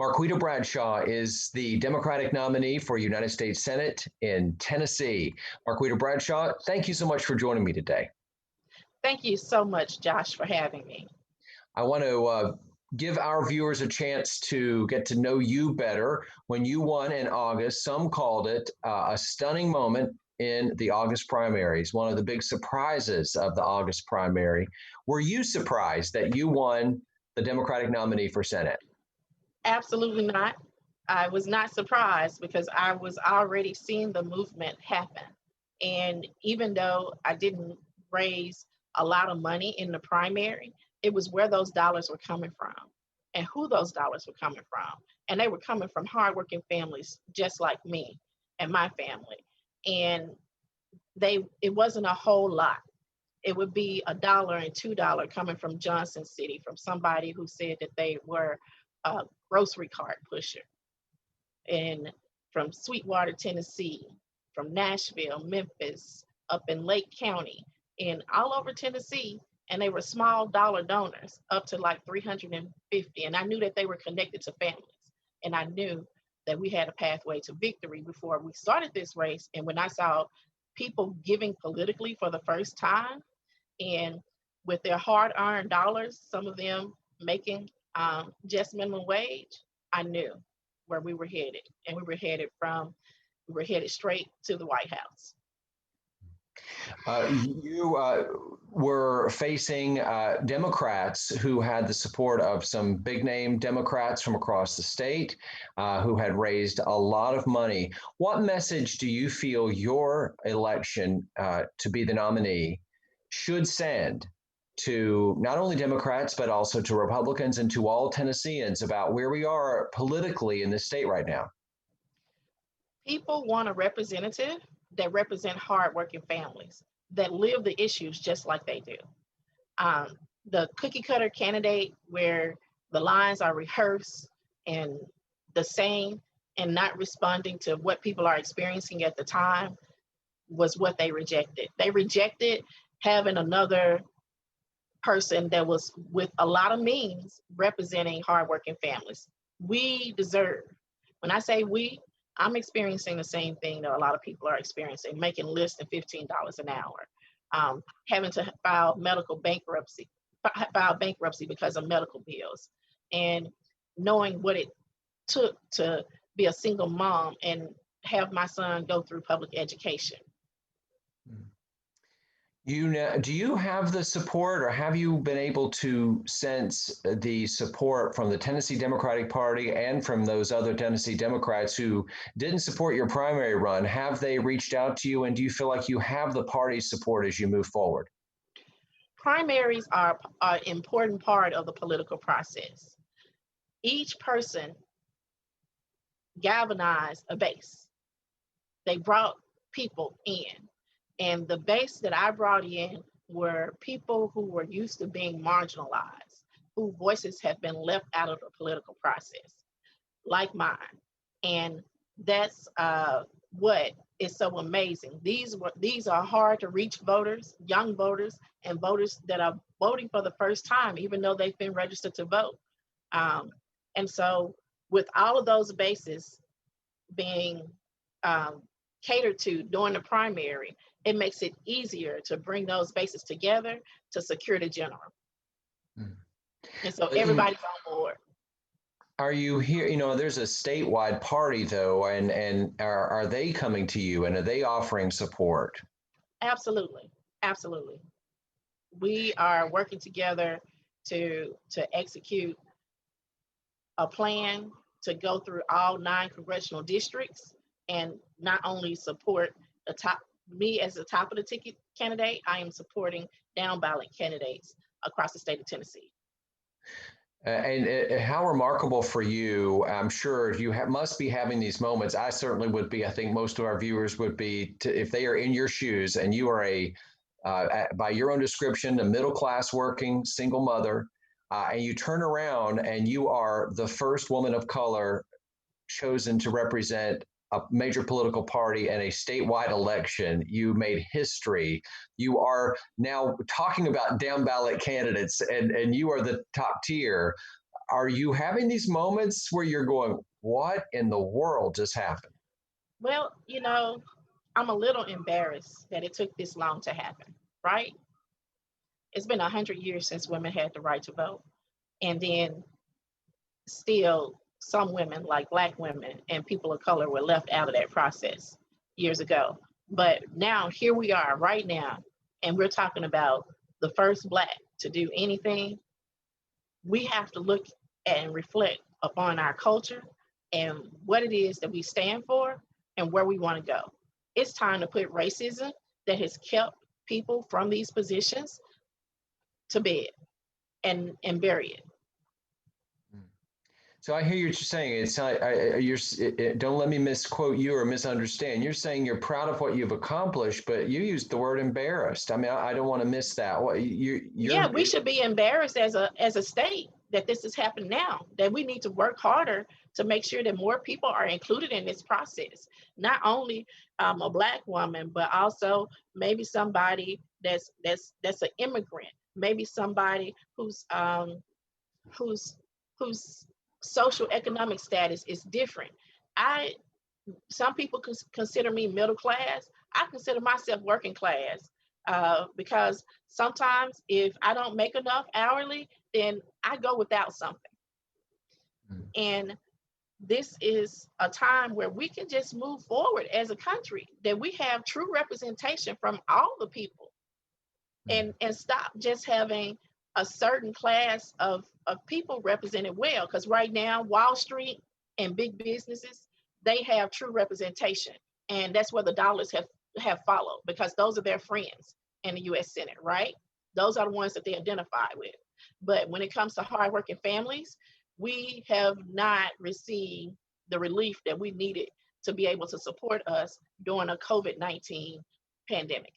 Marquita Bradshaw is the Democratic nominee for United States Senate in Tennessee. Marquita Bradshaw, thank you so much for joining me today. Thank you so much, Josh, for having me. I want to give our viewers a chance to get to know you better. When you won in August, some called it a stunning moment in the August primaries, one of the big surprises of the August primary. Were you surprised that you won the Democratic nominee for Senate? Absolutely not. I was not surprised because I was already seeing the movement happen. And even though I didn't raise a lot of money in the primary, it was where those dollars were coming from and who those dollars were coming from. And they were coming from hardworking families just like me and my family. And it wasn't a whole lot. It would be $1 and $2 coming from Johnson City, from somebody who said that they were a grocery cart pusher, and from Sweetwater, Tennessee, from Nashville, Memphis, up in Lake County, and all over Tennessee. And they were small dollar donors up to like 350. And I knew that they were connected to families. And I knew that we had a pathway to victory before we started this race. And when I saw people giving politically for the first time, and with their hard-earned dollars, some of them making just minimum wage, I knew where we were headed, and we were headed straight to the White House. You were facing Democrats who had the support of some big name Democrats from across the state who had raised a lot of money. What message do you feel your election to be the nominee should send to not only Democrats, but also to Republicans and to all Tennesseans about where we are politically in this state right now? People want a representative that represent hardworking families that live the issues just like they do. The cookie cutter candidate where the lines are rehearsed and the same and not responding to what people are experiencing at the time was what they rejected. They rejected having another person that was with a lot of means representing hardworking families. We deserve, when I say we, I'm experiencing the same thing that a lot of people are experiencing, making less than $15 an hour, having to file bankruptcy because of medical bills, and knowing what it took to be a single mom and have my son go through public education. Do you have the support, or have you been able to sense the support from the Tennessee Democratic Party and from those other Tennessee Democrats who didn't support your primary run? Have they reached out to you, and do you feel like you have the party's support as you move forward? Primaries are an important part of the political process. Each person galvanized a base. They brought people in. And the base that I brought in were people who were used to being marginalized, whose voices have been left out of the political process, like mine. And that's what is so amazing. These are hard to reach voters, young voters, and voters that are voting for the first time, even though they've been registered to vote. And so with all of those bases being catered to during the primary, it makes it easier to bring those bases together to secure the general. And so everybody's on board. Are you here? There's a statewide party though, and are they coming to you, and are they offering support? Absolutely. Absolutely. We are working together to execute a plan to go through all 9 congressional districts, and not only support me as the top of the ticket candidate, I am supporting down ballot candidates across the state of Tennessee. And how remarkable for you. I'm sure you must be having these moments. I certainly would be. I think most of our viewers would be, if they are in your shoes and you are by your own description, a middle-class working single mother, and you turn around and you are the first woman of color chosen to represent a major political party in a statewide election. You made history. You are now talking about down ballot candidates, and you are the top tier. are you having these moments where you're going, what in the world just happened? Well, I'm a little embarrassed that it took this long to happen, right? It's been 100 years since women had the right to vote. And then still, some women, like Black women and people of color, were left out of that process years ago. But now, here we are right now, and we're talking about the first Black to do anything. We have to look and reflect upon our culture and what it is that we stand for and where we want to go. It's time to put racism that has kept people from these positions to bed and bury it. So I hear you saying. It's not. Don't let me misquote you or misunderstand. You're saying you're proud of what you've accomplished, but you used the word embarrassed. I mean, I don't want to miss that. What Yeah, you're we should be embarrassed as a state that this is happening now, that we need to work harder to make sure that more people are included in this process. Not only a Black woman, but also maybe somebody that's an immigrant, maybe somebody whose whose social economic status is different. I Some people consider me middle class. I consider myself working class, because sometimes if I don't make enough hourly, then I go without something. And this is a time where we can just move forward as a country, that we have true representation from all the people, and stop just having a certain class of people represented well. Because right now, Wall Street and big businesses, they have true representation. And that's where the dollars have followed, because those are their friends in the US Senate, right? Those are the ones that they identify with. But when it comes to hardworking families, we have not received the relief that we needed to be able to support us during a COVID-19 pandemic.